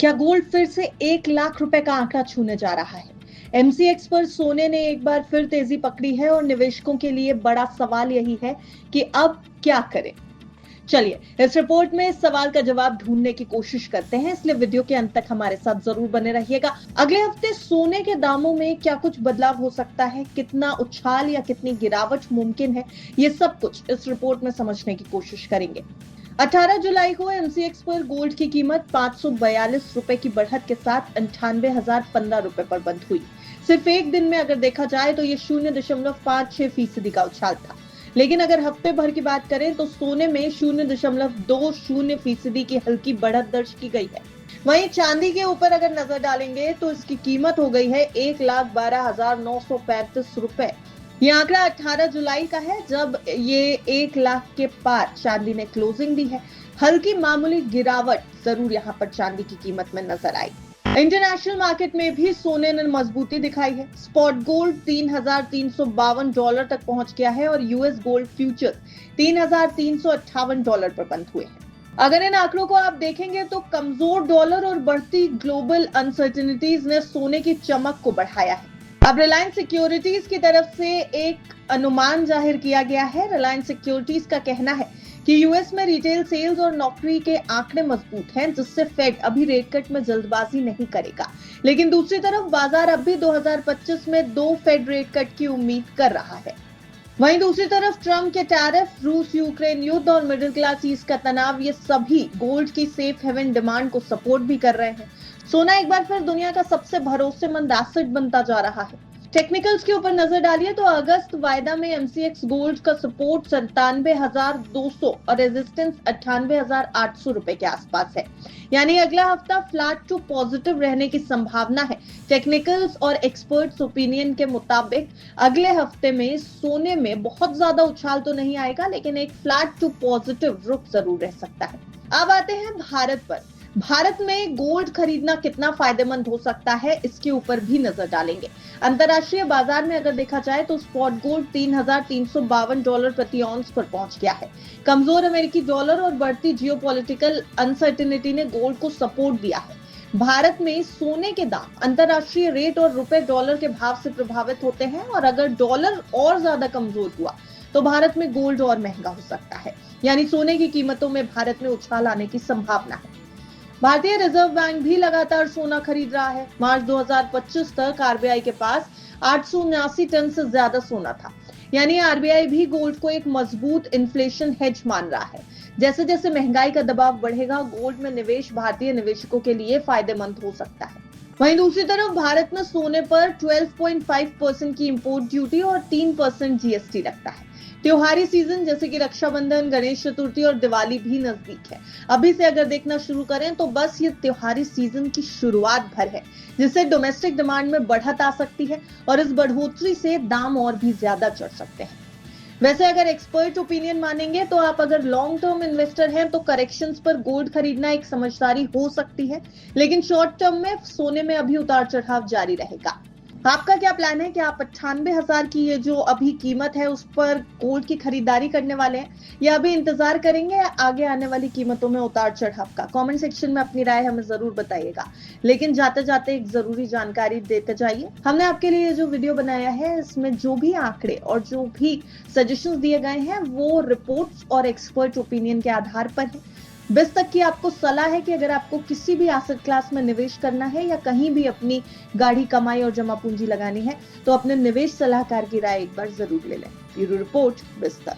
क्या गोल्ड फिर से 1 लाख रुपए का आंकड़ा छूने जा रहा है? एमसीएक्स पर सोने ने एक बार फिर तेजी पकड़ी है और निवेशकों के लिए बड़ा सवाल यही है कि अब क्या करें। चलिए इस रिपोर्ट में इस सवाल का जवाब ढूंढने की कोशिश करते हैं, इसलिए वीडियो के अंत तक हमारे साथ जरूर बने रहिएगा। अगले हफ्ते सोने के दामों में क्या कुछ बदलाव हो सकता है, कितना उछाल या कितनी गिरावट मुमकिन है, ये सब कुछ इस रिपोर्ट में समझने की कोशिश करेंगे। 18 जुलाई को एमसीएक्स पर गोल्ड की कीमत 542 रुपए की बढ़त के साथ 98,015 रुपए पर बंद हुई। सिर्फ एक दिन में अगर देखा जाए तो ये 0.56% का उछाल था। लेकिन अगर हफ्ते भर की बात करें तो सोने में 0.20% की हल्की बढ़त दर्ज की गई है। वहीं चांदी के ऊपर अगर नजर डालेंगे तो इसकी कीमत हो गई है 1,12,935 रुपए। ये आंकड़ा 18 जुलाई का है, जब ये 1 लाख के पार चांदी ने क्लोजिंग दी है। हल्की मामूली गिरावट जरूर यहाँ पर चांदी की कीमत में नजर आई। इंटरनेशनल मार्केट में भी सोने ने मजबूती दिखाई है। स्पॉट गोल्ड $3,352 तक पहुंच गया है और यूएस गोल्ड फ्यूचर्स $3,358 पर बंद हुए हैं। अगर इन आंकड़ों को आप देखेंगे तो कमजोर डॉलर और बढ़ती ग्लोबल अनसर्टेनिटीज ने सोने की चमक को बढ़ाया है। अब रिलायंस सिक्योरिटीज की तरफ से एक अनुमान जाहिर किया गया है। रिलायंस सिक्योरिटीज का कहना है कि यूएस में रिटेल सेल्स और नौकरी के आंकड़े मजबूत हैं, जिससे फेड अभी रेट कट में जल्दबाजी नहीं करेगा। लेकिन दूसरी तरफ बाजार अब भी 2025 में 2 फेड रेट कट की उम्मीद कर रहा है। वहीं दूसरी तरफ ट्रंप के टैरिफ, रूस यूक्रेन युद्ध और मिडिल क्लास ईस्ट का तनाव, ये सभी गोल्ड की सेफ हेवन डिमांड को सपोर्ट भी कर रहे हैं। सोना एक बार फिर दुनिया का सबसे भरोसेमंद एसेट बनता जा रहा है। टेक्निकल्स के ऊपर नजर डालिए तो अगस्त वायदा में एमसीएक्स गोल्ड का सपोर्ट 97,200 और रेजिस्टेंस 98,800 रुपए के आसपास है। यानी अगला हफ्ता फ्लैट टू पॉजिटिव रहने की संभावना है। टेक्निकल्स और एक्सपर्ट्स ओपिनियन के मुताबिक अगले हफ्ते में सोने में बहुत ज्यादा उछाल तो नहीं आएगा, लेकिन एक फ्लैट टू पॉजिटिव रुख जरूर रह सकता है। अब आते हैं भारत पर। भारत में गोल्ड खरीदना कितना फायदेमंद हो सकता है, इसके ऊपर भी नजर डालेंगे। अंतरराष्ट्रीय बाजार में अगर देखा जाए तो स्पॉट गोल्ड $3,352 प्रति ऑन्स पर पहुंच गया है। कमजोर अमेरिकी डॉलर और बढ़ती जियोपॉलिटिकल अनसर्टेनिटी ने गोल्ड को सपोर्ट दिया है। भारत में सोने के दाम अंतरराष्ट्रीय रेट और रुपए डॉलर के भाव से प्रभावित होते हैं, और अगर डॉलर और ज्यादा कमजोर हुआ तो भारत में गोल्ड और महंगा हो सकता है। यानी सोने की कीमतों में भारत में उछाल आने की संभावना है। भारतीय रिजर्व बैंक भी लगातार सोना खरीद रहा है। मार्च 2025 तक आरबीआई के पास 879 टन से ज्यादा सोना था। यानी आरबीआई भी गोल्ड को एक मजबूत इन्फ्लेशन हेज मान रहा है। जैसे जैसे महंगाई का दबाव बढ़ेगा, गोल्ड में निवेश भारतीय निवेशकों के लिए फायदेमंद हो सकता है। वहीं दूसरी तरफ भारत में सोने पर 12.5% की इंपोर्ट ड्यूटी और 3% जीएसटी लगता है। त्योहारी सीजन जैसे कि रक्षाबंधन, गणेश चतुर्थी और दिवाली भी नजदीक है। अभी से अगर देखना शुरू करें तो बस ये त्योहारी सीजन की शुरुआत भर है, जिससे डोमेस्टिक डिमांड में बढ़त आ सकती है और इस बढ़ोतरी से दाम और भी ज्यादा चढ़ सकते हैं। वैसे अगर एक्सपर्ट ओपिनियन मानेंगे तो आप अगर लॉन्ग टर्म इन्वेस्टर हैं तो करेक्शंस पर गोल्ड खरीदना एक समझदारी हो सकती है, लेकिन शॉर्ट टर्म में सोने में अभी उतार चढ़ाव जारी रहेगा। आपका क्या प्लान है कि आप 98,000 की ये जो अभी कीमत है उस पर गोल्ड की खरीदारी करने वाले हैं, या अभी इंतजार करेंगे आगे आने वाली कीमतों में उतार चढ़ाव का? कमेंट सेक्शन में अपनी राय हमें जरूर बताइएगा। लेकिन जाते जाते एक जरूरी जानकारी देते जाइए। हमने आपके लिए जो वीडियो बनाया है इसमें जो भी आंकड़े और जो भी सजेशंस दिए गए हैं वो रिपोर्ट्स और एक्सपर्ट ओपिनियन के आधार पर है। बस तक की आपको सलाह है कि अगर आपको किसी भी एसेट क्लास में निवेश करना है या कहीं भी अपनी गाढ़ी कमाई और जमा पूंजी लगानी है तो अपने निवेश सलाहकार की राय एक बार जरूर ले लें। ब्यूरो रिपोर्ट, बस तक।